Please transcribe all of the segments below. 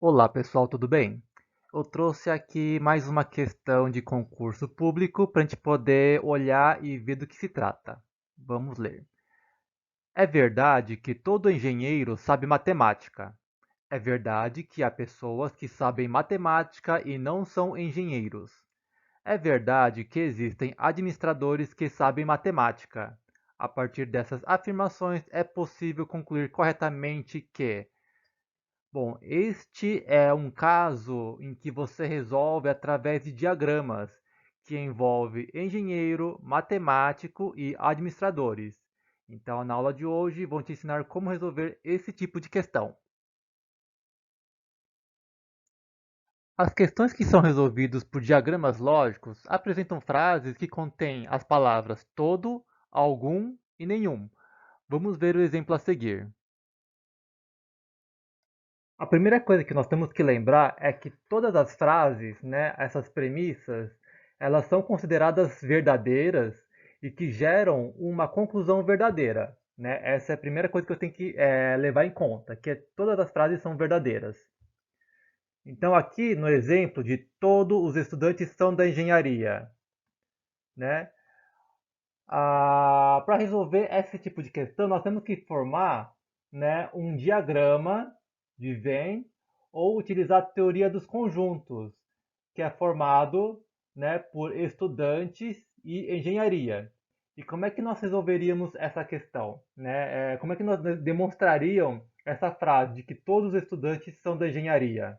Olá pessoal, tudo bem? Eu trouxe aqui mais uma questão de concurso público para a gente poder olhar e ver do que se trata. Vamos ler. É verdade que todo engenheiro sabe matemática. É verdade que há pessoas que sabem matemática e não são engenheiros. É verdade que existem administradores que sabem matemática. A partir dessas afirmações, é possível concluir corretamente que bom, este é um caso em que você resolve através de diagramas, que envolve engenheiro, matemático e administradores. Então, na aula de hoje, vou te ensinar como resolver esse tipo de questão. As questões que são resolvidas por diagramas lógicos apresentam frases que contêm as palavras todo, algum e nenhum. Vamos ver o exemplo a seguir. A primeira coisa que nós temos que lembrar é que todas as frases, né, essas premissas, elas são consideradas verdadeiras e que geram uma conclusão verdadeira. Né? Essa é a primeira coisa que eu tenho que levar em conta, que todas as frases são verdadeiras. Então, aqui no exemplo de todos os estudantes são da engenharia, né? Para resolver esse tipo de questão, nós temos que formar, né, um diagrama de Venn ou utilizar a teoria dos conjuntos, que é formado, né, por estudantes e engenharia. E como é que nós resolveríamos essa questão? Né? Como é que nós demonstraríamos essa frase de que todos os estudantes são da engenharia?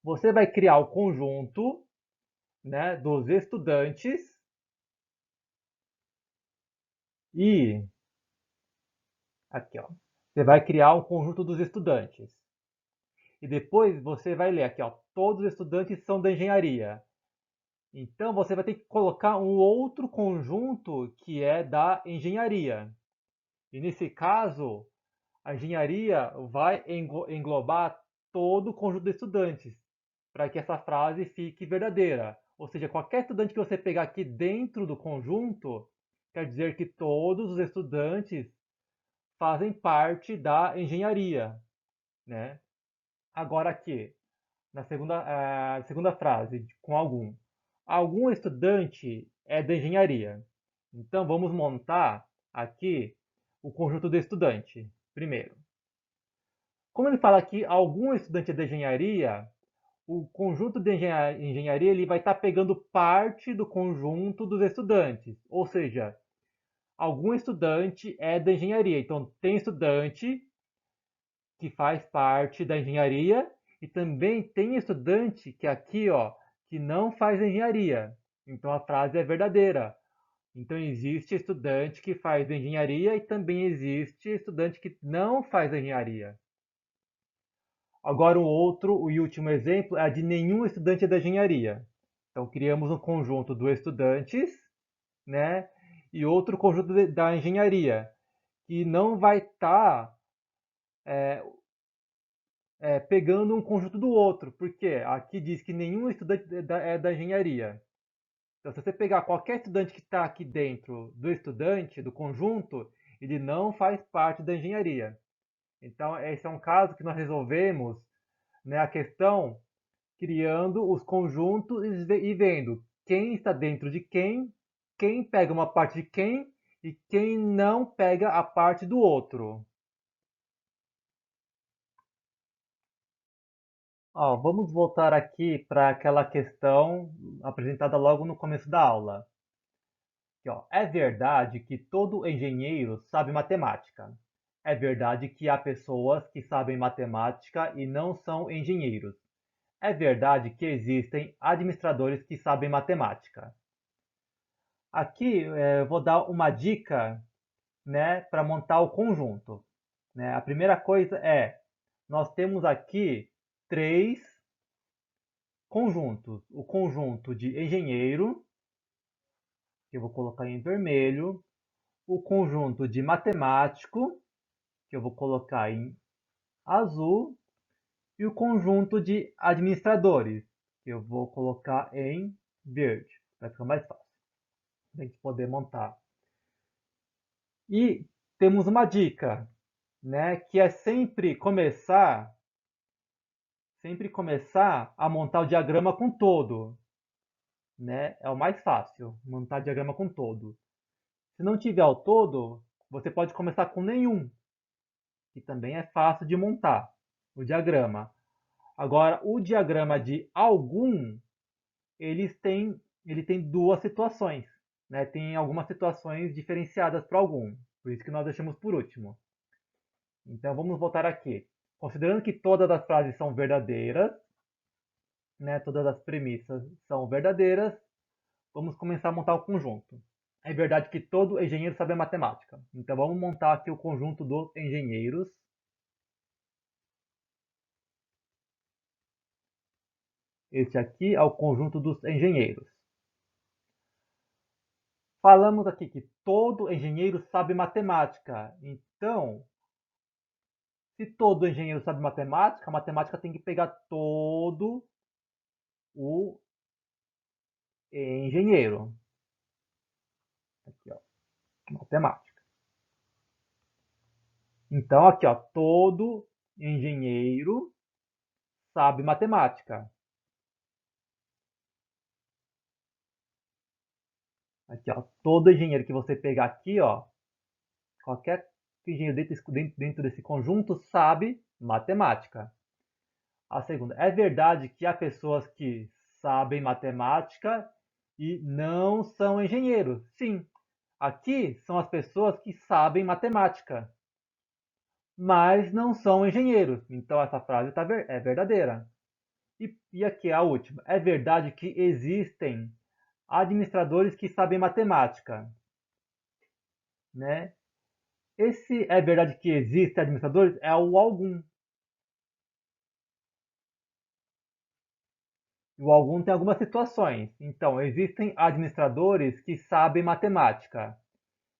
Você vai criar o conjunto, né, dos estudantes e aqui, ó. Você vai criar um conjunto dos estudantes. E depois você vai ler aqui, ó. Todos os estudantes são da engenharia. Então você vai ter que colocar um outro conjunto que é da engenharia. E nesse caso, a engenharia vai englobar todo o conjunto de estudantes, para que essa frase fique verdadeira. Ou seja, qualquer estudante que você pegar aqui dentro do conjunto, quer dizer que todos os estudantes fazem parte da engenharia, né? Agora aqui, na segunda frase, com algum. Algum estudante é da engenharia. Então vamos montar aqui o conjunto do estudante. Primeiro, como ele fala aqui, algum estudante é da engenharia, o conjunto de engenharia ele vai estar pegando parte do conjunto dos estudantes. Ou seja, algum estudante é da engenharia. Então tem estudante que faz parte da engenharia e também tem estudante que aqui, ó, que não faz engenharia. Então a frase é verdadeira. Então existe estudante que faz engenharia e também existe estudante que não faz engenharia. Agora o outro e último exemplo é a de nenhum estudante da engenharia. Então criamos um conjunto dos estudantes, né? E outro conjunto da engenharia, que não vai estar pegando um conjunto do outro, porque aqui diz que nenhum estudante é da engenharia. Então, se você pegar qualquer estudante que está aqui dentro do estudante, do conjunto, ele não faz parte da engenharia. Então, esse é um caso que nós resolvemos, né, a questão criando os conjuntos e vendo quem está dentro de quem pega uma parte de quem e quem não pega a parte do outro. Ó, vamos voltar aqui para aquela questão apresentada logo no começo da aula. Aqui, ó. É verdade que todo engenheiro sabe matemática. É verdade que há pessoas que sabem matemática e não são engenheiros. É verdade que existem administradores que sabem matemática. Aqui eu vou dar uma dica, né, para montar o conjunto. Né? A primeira coisa é, nós temos aqui três conjuntos. O conjunto de engenheiro, que eu vou colocar em vermelho. O conjunto de matemático, que eu vou colocar em azul. E o conjunto de administradores, que eu vou colocar em verde. Vai ficar mais fácil para a gente poder montar. E temos uma dica, né, que é sempre começar sempre começar a montar o diagrama com todo, né? É o mais fácil, montar diagrama com todo. Se não tiver o todo, você pode começar com nenhum, que também é fácil de montar o diagrama. Agora, o diagrama de algum, ele tem duas situações, né? Tem algumas situações diferenciadas para algum, por isso que nós deixamos por último. Então, vamos voltar aqui. Considerando que todas as frases são verdadeiras, né? Todas as premissas são verdadeiras, vamos começar a montar o conjunto. É verdade que todo engenheiro sabe matemática. Então vamos montar aqui o conjunto dos engenheiros. Este aqui é o conjunto dos engenheiros. Falamos aqui que todo engenheiro sabe matemática. Então, se todo engenheiro sabe matemática, a matemática tem que pegar todo o engenheiro. Aqui, ó, matemática. Então, aqui, ó, todo engenheiro sabe matemática. Aqui, ó, todo engenheiro que você pegar aqui, ó, qualquer engenheiro dentro desse conjunto sabe matemática. A segunda, é verdade que há pessoas que sabem matemática e não são engenheiros. Sim, aqui são as pessoas que sabem matemática, mas não são engenheiros. Então essa frase é verdadeira. E aqui a última, é verdade que existem administradores que sabem matemática, né? Esse é verdade que existem administradores é o algum. O algum tem algumas situações. Então, existem administradores que sabem matemática.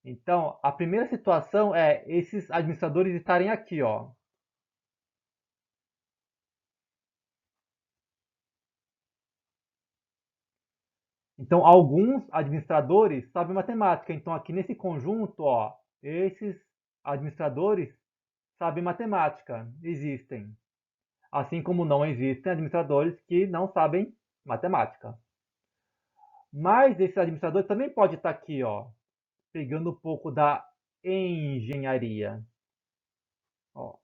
Então, a primeira situação é esses administradores estarem aqui, ó. Então, alguns administradores sabem matemática. Então, aqui nesse conjunto, ó, esses administradores sabem matemática. Existem. Assim como não existem administradores que não sabem matemática. Mas esses administradores também podem estar aqui, ó, pegando um pouco da engenharia. Ó.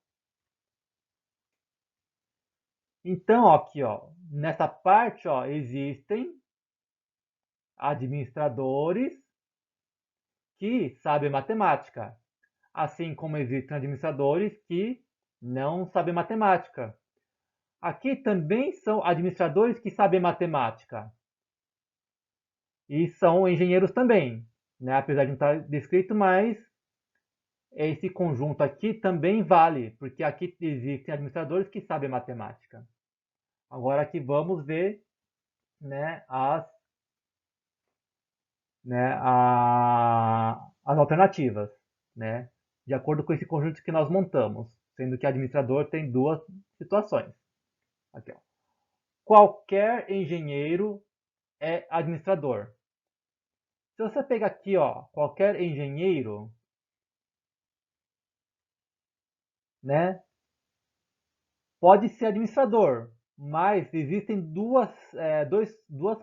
Então, aqui, ó, nessa parte, ó, existem administradores que sabem matemática, assim como existem administradores que não sabem matemática. Aqui também são administradores que sabem matemática e são engenheiros também, né? Apesar de não estar descrito, mas esse conjunto aqui também vale, porque aqui existem administradores que sabem matemática. Agora aqui vamos ver, né, as alternativas, né, de acordo com esse conjunto que nós montamos, sendo que administrador tem duas situações. Aqui, ó. Qualquer engenheiro é administrador. Se você pegar aqui, ó, qualquer engenheiro, né, pode ser administrador, mas existem duas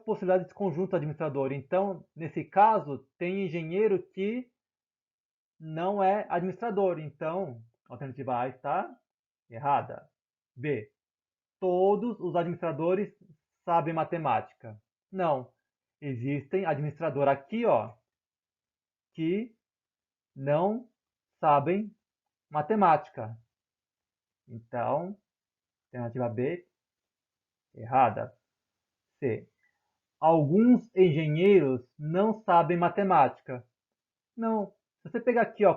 possibilidades de conjunto administrador. Então, nesse caso, tem engenheiro que não é administrador. Então, a alternativa A está errada. B. Todos os administradores sabem matemática. Não. Existem administrador aqui, ó, que não sabem matemática. Então, alternativa B, errada. C. Alguns engenheiros não sabem matemática. Não. Se você pegar aqui, ó,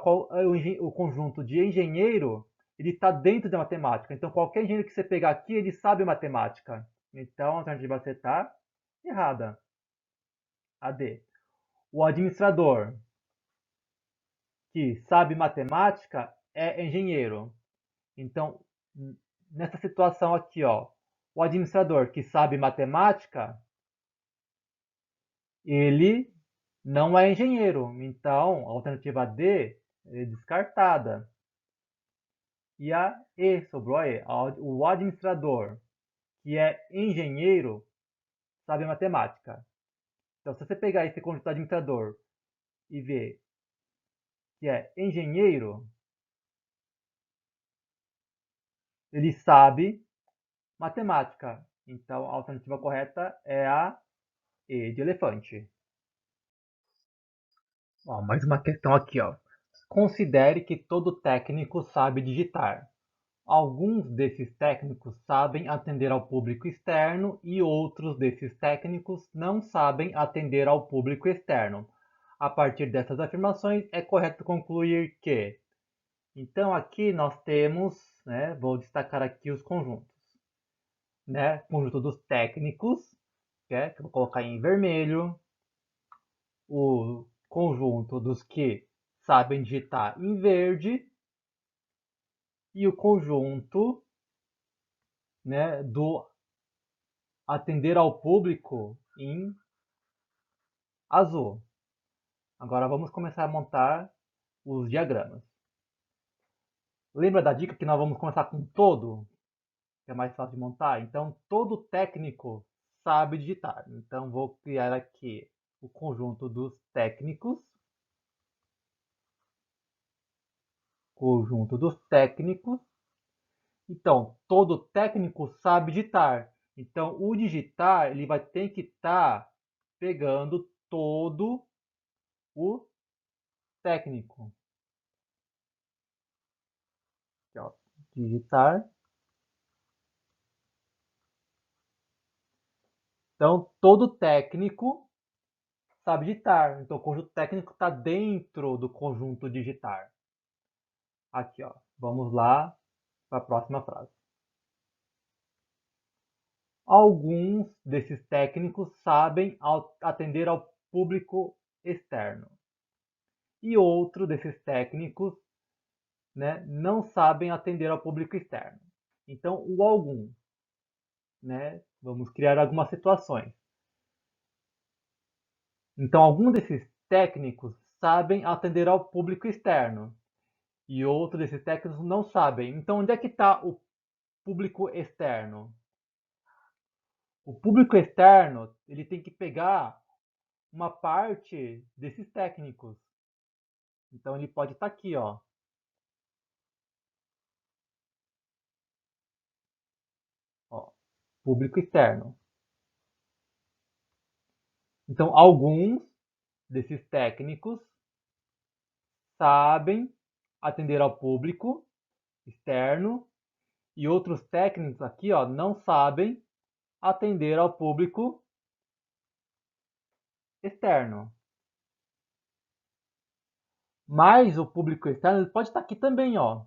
o conjunto de engenheiro, ele está dentro da matemática. Então, qualquer engenheiro que você pegar aqui, ele sabe matemática. Então, a alternativa C está errada. A D. O administrador que sabe matemática é engenheiro. Então, nessa situação aqui, ó, o administrador que sabe matemática, ele não é engenheiro. Então, a alternativa D é descartada. E a E, sobrou a E, o administrador que é engenheiro sabe matemática. Então, se você pegar esse conjunto administrador e ver que é engenheiro, ele sabe matemática. Então, a alternativa correta é a E de elefante. Ó, mais uma questão aqui, ó. Considere que todo técnico sabe digitar. Alguns desses técnicos sabem atender ao público externo e outros desses técnicos não sabem atender ao público externo. A partir dessas afirmações, é correto concluir que. Então, aqui nós temos, né, vou destacar aqui os conjuntos. Né, conjunto dos técnicos, que eu vou colocar em vermelho. O conjunto dos que sabem digitar em verde. E o conjunto, né, do atender ao público em azul. Agora vamos começar a montar os diagramas. Lembra da dica que nós vamos começar com todo, que é mais fácil de montar? Então, todo técnico sabe digitar. Então, vou criar aqui o conjunto dos técnicos. Conjunto dos técnicos. Então, todo técnico sabe digitar. Então, o digitar ele vai ter que estar pegando todo o técnico. Aqui, ó, digitar. Então, todo técnico sabe digitar. Então, o conjunto técnico está dentro do conjunto digitar. Aqui, ó. Vamos lá para a próxima frase. Alguns desses técnicos sabem atender ao público externo. E outros desses técnicos, né, não sabem atender ao público externo. Então, o algum, né, vamos criar algumas situações. Então, alguns desses técnicos sabem atender ao público externo e outros desses técnicos não sabem. Então, onde é que está o público externo? O público externo ele tem que pegar uma parte desses técnicos. Então, ele pode estar aqui, ó. Ó, público externo. Então, alguns desses técnicos sabem atender ao público externo e outros técnicos aqui, ó, não sabem atender ao público externo. Mas o público externo ele pode estar aqui também, ó.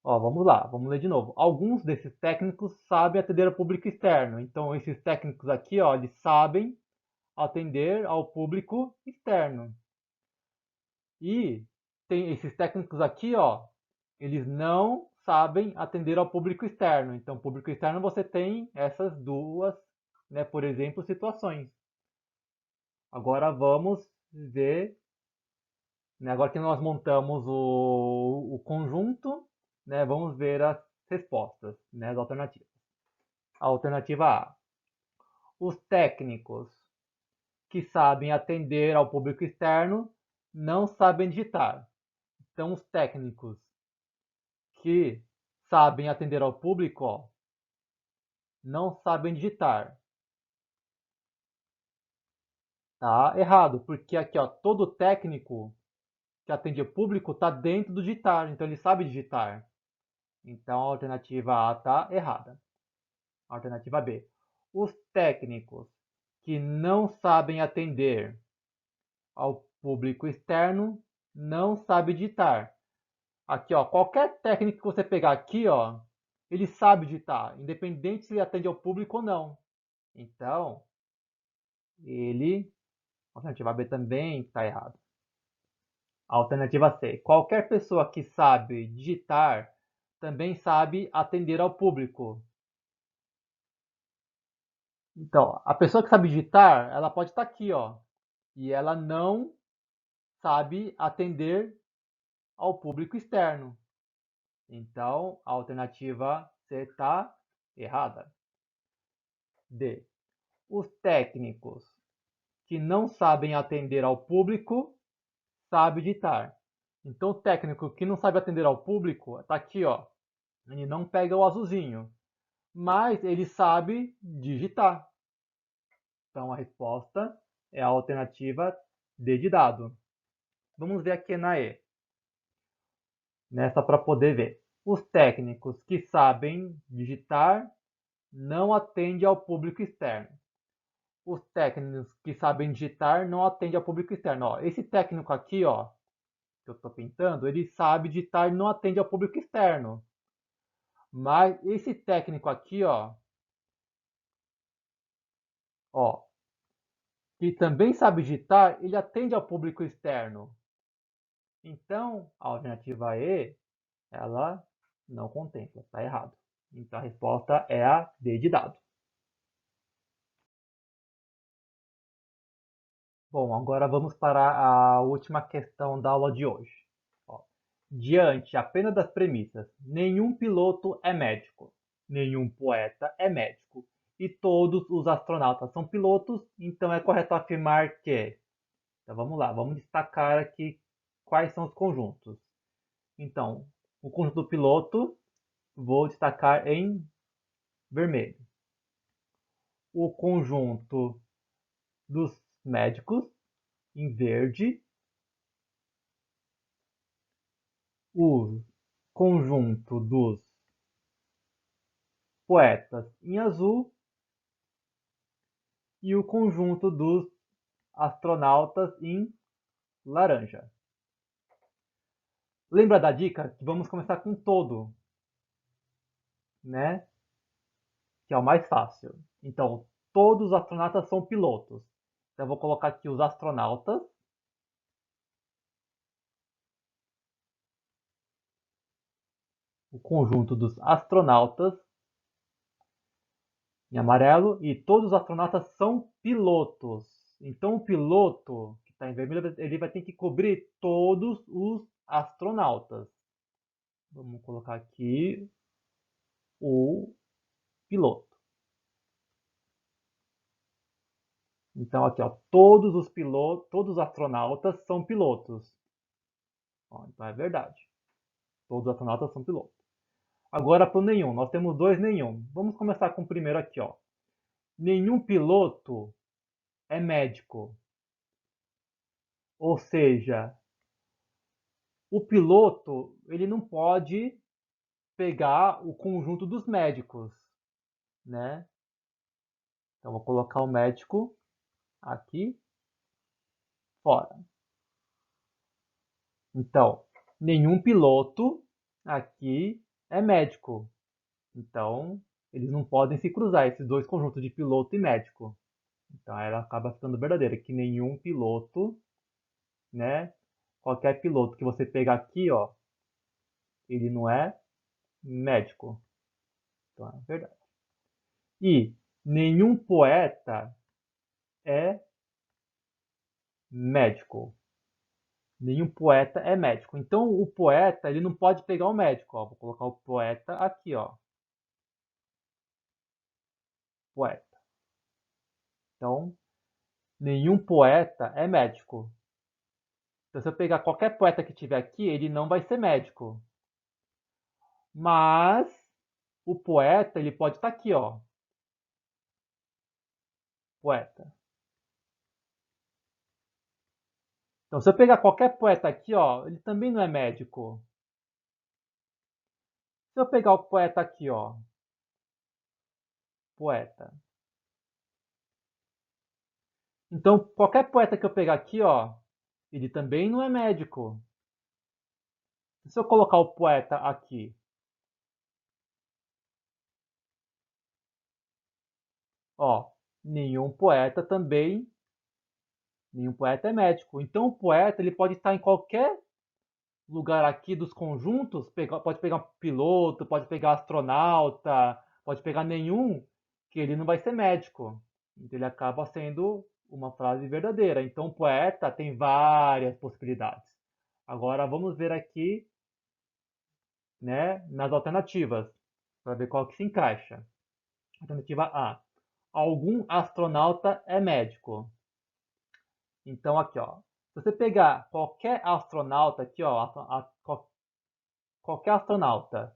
Ó, vamos lá, vamos ler de novo. Alguns desses técnicos sabem atender ao público externo. Então, esses técnicos aqui, ó, eles sabem atender ao público externo. E tem esses técnicos aqui, ó, eles não sabem atender ao público externo. Então, público externo você tem essas duas, né, por exemplo, situações. Agora vamos ver, né, agora que nós montamos o conjunto, né, vamos ver as respostas, né, as alternativas. A alternativa A. Os técnicos que sabem atender ao público externo não sabem digitar. Então, os técnicos que sabem atender ao público, ó, não sabem digitar. Tá errado, porque aqui, ó, todo técnico que atende o público está dentro do digitar, então ele sabe digitar. Então a alternativa A está errada. Alternativa B. Os técnicos que não sabem atender ao público externo não sabem digitar. Aqui, ó, qualquer técnico que você pegar aqui, ó, ele sabe digitar, independente se ele atende ao público ou não. Então, ele, a alternativa B também está errada. Alternativa C. Qualquer pessoa que sabe digitar também sabe atender ao público. Então, a pessoa que sabe digitar, ela pode estar aqui, ó, e ela não sabe atender ao público externo. Então, a alternativa C está errada. D. Os técnicos que não sabem atender ao público sabem digitar. Então, o técnico que não sabe atender ao público está aqui, ó. Ele não pega o azulzinho, mas ele sabe digitar. Então, a resposta é a alternativa D de dado. Vamos ver aqui na E. Nessa para poder ver. Os técnicos que sabem digitar não atendem ao público externo. Os técnicos que sabem digitar não atendem ao público externo. Ó, esse técnico aqui, ó, que eu estou pintando, ele sabe digitar e não atende ao público externo. Mas esse técnico aqui, ó, que também sabe digitar, ele atende ao público externo. Então, a alternativa E, ela não contempla, está errado. Então, a resposta é a D de dado. Bom, agora vamos para a última questão da aula de hoje. Ó, diante apenas das premissas, nenhum piloto é médico, nenhum poeta é médico, e todos os astronautas são pilotos, então é correto afirmar que... Então vamos lá, vamos destacar aqui quais são os conjuntos. Então, o conjunto do piloto, vou destacar em vermelho. O conjunto dos médicos, em verde. O conjunto dos poetas, em azul. E o conjunto dos astronautas, em laranja. Lembra da dica? Que vamos começar com todo, né? Que é o mais fácil. Então, todos os astronautas são pilotos. Então, eu vou colocar aqui os astronautas. O conjunto dos astronautas, em amarelo. E todos os astronautas são pilotos. Então, o piloto, que está em vermelho, ele vai ter que cobrir todos os astronautas. Vamos colocar aqui o piloto. Então, aqui, ó, todos os pilotos, todos os astronautas são pilotos. Ó, então é verdade. Todos os astronautas são pilotos. Agora para o nenhum. Nós temos dois nenhum. Vamos começar com o primeiro aqui, ó. Nenhum piloto é médico. Ou seja, o piloto, ele não pode pegar o conjunto dos médicos, né? Então vou colocar o médico aqui fora. Então, nenhum piloto aqui é médico. Então, eles não podem se cruzar, esses dois conjuntos de piloto e médico. Então, ela acaba ficando verdadeira, que nenhum piloto, né? Qualquer piloto que você pegar aqui, ó, ele não é médico. Então, é verdade. E nenhum poeta é médico. Nenhum poeta é médico. Então, o poeta, ele não pode pegar o médico, ó. Vou colocar o poeta aqui, ó. Poeta. Então, nenhum poeta é médico. Então, se eu pegar qualquer poeta que tiver aqui, ele não vai ser médico. Mas o poeta, ele pode estar aqui, ó. Poeta. Então, se eu pegar qualquer poeta aqui, ó, ele também não é médico. Se eu pegar o poeta aqui, ó. Poeta. Então, qualquer poeta que eu pegar aqui, ó, ele também não é médico. Se eu colocar o poeta aqui, ó, nenhum poeta também, nenhum poeta é médico. Então, o poeta, ele pode estar em qualquer lugar aqui dos conjuntos, pode pegar um piloto, pode pegar astronauta, pode pegar nenhum, que ele não vai ser médico. Então ele acaba sendo uma frase verdadeira. Então o poeta tem várias possibilidades. Agora vamos ver aqui, né, nas alternativas, para ver qual que se encaixa. Alternativa A. Algum astronauta é médico. Então aqui, ó, se você pegar qualquer astronauta aqui, ó, qualquer astronauta,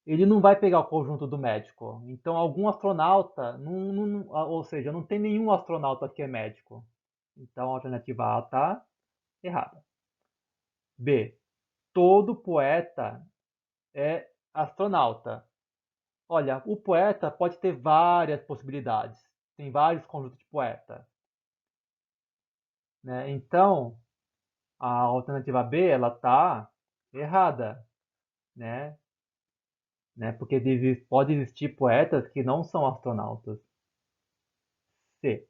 ele não vai pegar o conjunto do médico. Então algum astronauta, ou seja, não tem nenhum astronauta que é médico. Então a alternativa A está errada. B. Todo poeta é astronauta. Olha, o poeta pode ter várias possibilidades. Tem vários conjuntos de poeta, né? Então, a alternativa B, ela tá errada, né? Porque pode existir poetas que não são astronautas. C.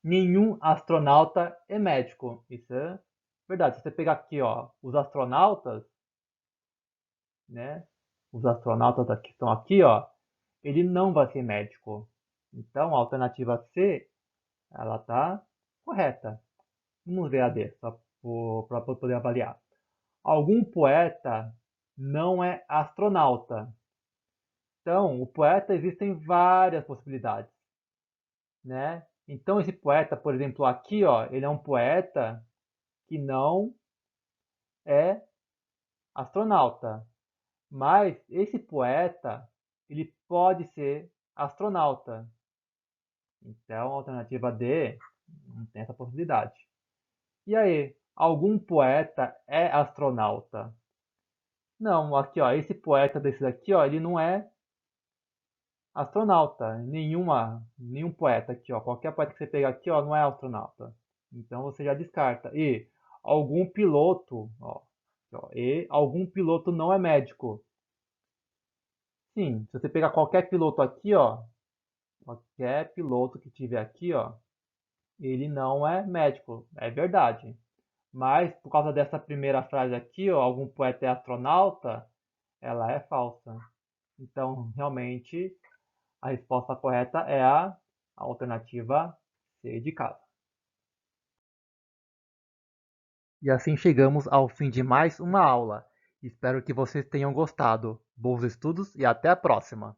Nenhum astronauta é médico. Isso é verdade. Se você pegar aqui, ó, os astronautas, né? Os astronautas que estão aqui, ó, ele não vai ser médico. Então, a alternativa C, ela tá correta. Vamos ver a D, só para poder avaliar. Algum poeta não é astronauta. Então, o poeta existem várias possibilidades, né? Então, esse poeta, por exemplo, aqui, ó, ele é um poeta que não é astronauta. Mas esse poeta, ele pode ser astronauta. Então, a alternativa D não tem essa possibilidade. E aí, algum poeta é astronauta? Não, aqui ó, esse poeta desse daqui ó, ele não é astronauta. Nenhum poeta aqui ó, qualquer poeta que você pegar aqui ó, não é astronauta. Então você já descarta. E algum piloto, e algum piloto não é médico. Sim, se você pegar qualquer piloto aqui ó, qualquer piloto que tiver aqui ó, ele não é médico, é verdade. Mas por causa dessa primeira frase aqui, ó, algum poeta é astronauta, ela é falsa. Então, realmente, a resposta correta é a alternativa C de casa. E assim chegamos ao fim de mais uma aula. Espero que vocês tenham gostado. Bons estudos e até a próxima!